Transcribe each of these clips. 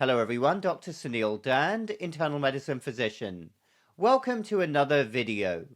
Hello everyone, Dr. Suneel Dhand, internal medicine physician. Welcome to another video.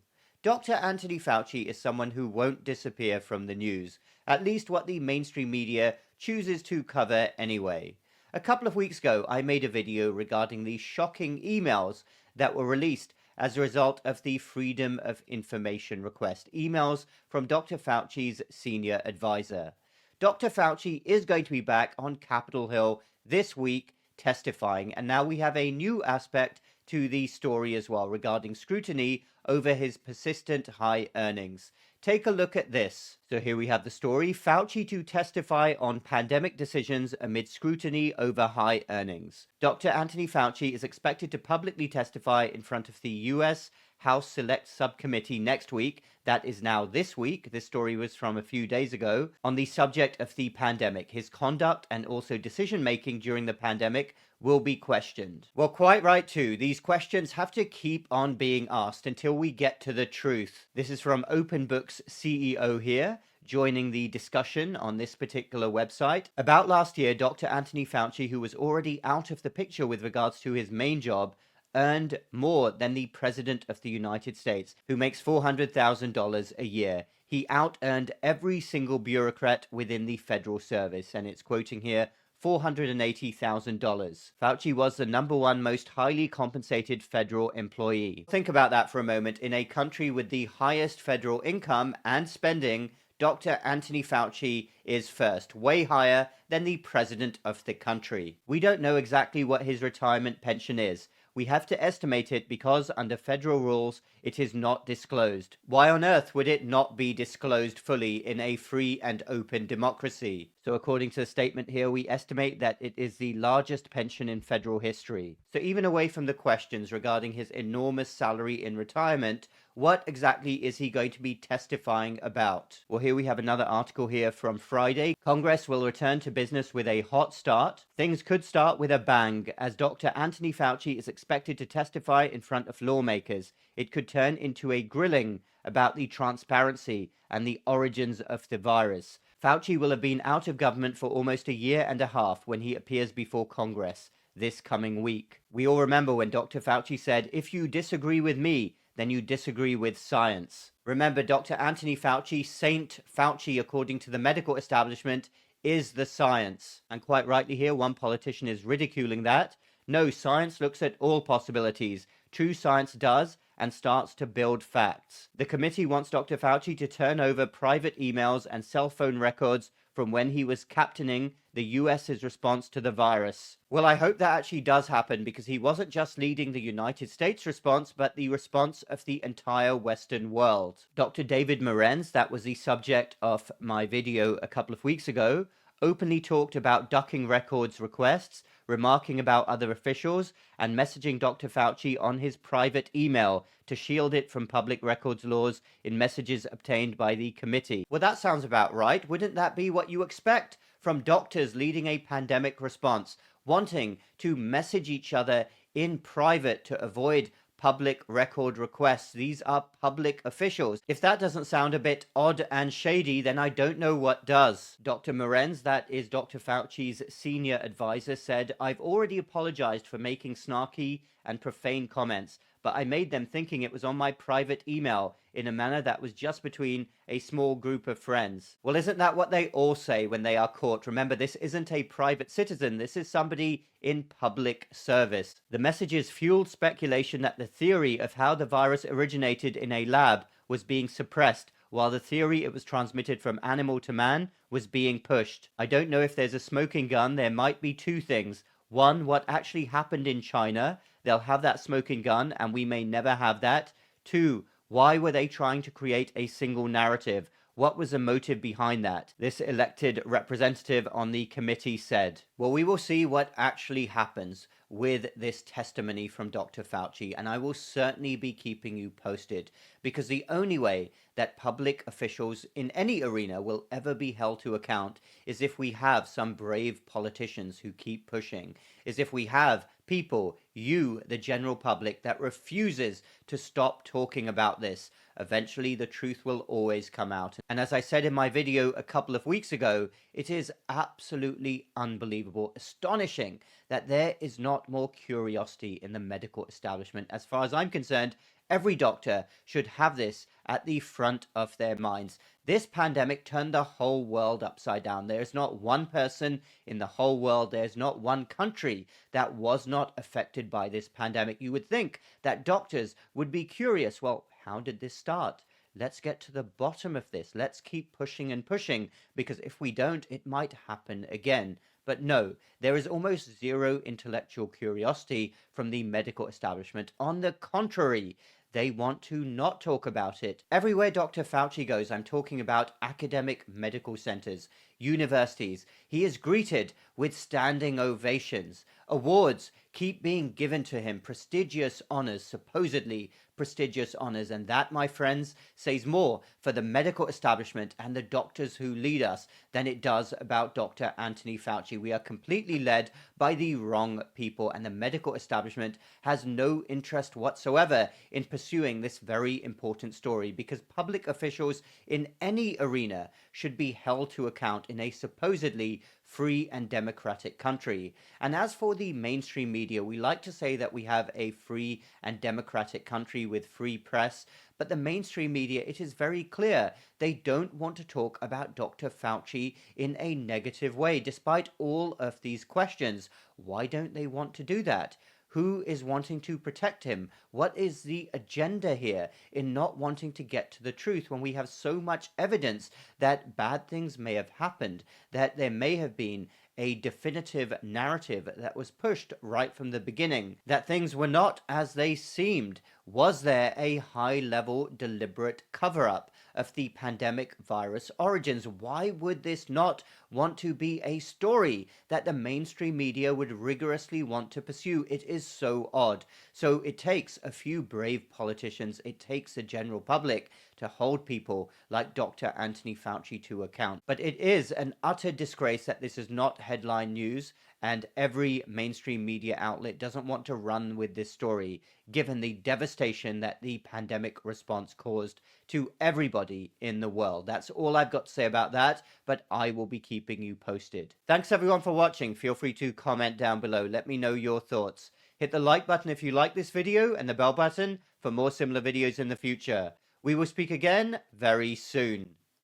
Dr. Anthony Fauci is someone who won't disappear from the news, at least what the mainstream media chooses to cover anyway. A couple of weeks ago, I made a video regarding the shocking emails that were released as a result of the Freedom of Information request, emails from Dr. Fauci's senior advisor. Dr. Fauci is going to be back on Capitol Hill this week testifying, and now we have a new aspect to the story as well regarding scrutiny over his persistent high earnings. Take a look at this. So here we have the story: Fauci to testify on pandemic decisions amid scrutiny over high earnings. Dr. Anthony Fauci is expected to publicly testify in front of the U.S. House Select Subcommittee next week. That is now this week. This story was from a few days ago, on the subject of the pandemic. His conduct and also decision making during the pandemic will be questioned. Well, quite right too. These questions have to keep on being asked until we get to the truth. This is from Open Book's CEO here, joining the discussion on this particular website. About last year, Dr. Anthony Fauci, who was already out of the picture with regards to his main job, earned more than the President of the United States, who makes $400,000 a year. He out-earned every single bureaucrat within the federal service, and it's quoting here, $480,000. Fauci was the #1 most highly compensated federal employee. Think about that for a moment. In a country with the highest federal income and spending, Dr. Anthony Fauci is first, way higher than the president of the country. We don't know exactly what his retirement pension is. We have to estimate it because under federal rules, it is not disclosed. Why on earth would it not be disclosed fully in a free and open democracy? So according to the statement here, we estimate that it is the largest pension in federal history. So even away from the questions regarding his enormous salary in retirement, what exactly is he going to be testifying about? Well, here we have another article here from Friday. Congress will return to business with a hot start. Things could start with a bang, as Dr. Anthony Fauci is expected to testify in front of lawmakers. It could turn into a grilling about the transparency and the origins of the virus. Fauci will have been out of government for almost a year and a half when he appears before Congress this coming week. We all remember when Dr. Fauci said, "If you disagree with me, then you disagree with science." Remember, Dr. Anthony Fauci, Saint Fauci, according to the medical establishment, is the science. And quite rightly here, one politician is ridiculing that. No, science looks at all possibilities. True science does, and starts to build facts. The committee wants Dr. Fauci to turn over private emails and cell phone records from when he was captaining the US's response to the virus. Well, I hope that actually does happen, because he wasn't just leading the United States response, but the response of the entire Western world. Dr. David Morenz, that was the subject of my video a couple of weeks ago, openly talked about ducking records requests, remarking about other officials, and messaging Dr. Fauci on his private email to shield it from public records laws in messages obtained by the committee. Well, that sounds about right. Wouldn't that be what you expect from doctors leading a pandemic response, wanting to message each other in private to avoid public record requests? These are public officials. If that doesn't sound a bit odd and shady, then I don't know what does. Dr. Morenz, that is Dr. Fauci's senior advisor, said, "I've already apologized for making snarky and profane comments, but I made them thinking it was on my private email in a manner that was just between a small group of friends." Well, isn't that what they all say when they are caught? Remember, this isn't a private citizen. This is somebody in public service. The messages fueled speculation that the theory of how the virus originated in a lab was being suppressed, while the theory it was transmitted from animal to man was being pushed. I don't know if there's a smoking gun. There might be two things. One, what actually happened in China. They'll have that smoking gun, and we may never have that. Two, why were they trying to create a single narrative? What was the motive behind that? This elected representative on the committee said. Well, we will see what actually happens with this testimony from Dr. Fauci, and I will certainly be keeping you posted, because the only way that public officials in any arena will ever be held to account is if we have some brave politicians who keep pushing, is if we have people you, the general public, that refuses to stop talking about this. Eventually, the truth will always come out. And as I said in my video a couple of weeks ago, it is absolutely unbelievable, astonishing that there is not more curiosity in the medical establishment. As far as I'm concerned, every doctor should have this at the front of their minds. This pandemic turned the whole world upside down. There's not one person in the whole world, there's not one country that was not affected by this pandemic. You would think that doctors would be curious. Well, how did this start? Let's get to the bottom of this. Let's keep pushing and pushing, because if we don't, it might happen again. But no, there is almost zero intellectual curiosity from the medical establishment. On the contrary, they want to not talk about it. Everywhere Dr. Fauci goes, I'm talking about academic medical centers, universities, he is greeted with standing ovations. Awards keep being given to him, prestigious honors, supposedly prestigious honors. And that, my friends, says more for the medical establishment and the doctors who lead us than it does about Dr. Anthony Fauci. We are completely led by the wrong people, and the medical establishment has no interest whatsoever in pursuing this very important story, because public officials in any arena should be held to account in a supposedly free and democratic country. And as for the mainstream media, we like to say that we have a free and democratic country with free press, but the mainstream media, it is very clear, they don't want to talk about Dr. Fauci in a negative way, despite all of these questions. Why don't they want to do that? Who is wanting to protect him? What is the agenda here in not wanting to get to the truth when we have so much evidence that bad things may have happened, that there may have been a definitive narrative that was pushed right from the beginning, that things were not as they seemed? Was there a high-level deliberate cover-up of the pandemic virus origins? Why would this not want to be a story that the mainstream media would rigorously want to pursue? It is so odd. So it takes a few brave politicians, it takes the general public to hold people like Dr. Anthony Fauci to account. But it is an utter disgrace that this is not headline news, and every mainstream media outlet doesn't want to run with this story, given the devastation that the pandemic response caused to everybody in the world. That's all I've got to say about that, but I will be keeping you posted. Thanks everyone for watching. Feel free to comment down below. Let me know your thoughts. Hit the like button if you like this video, and the bell button for more similar videos in the future. We will speak again very soon.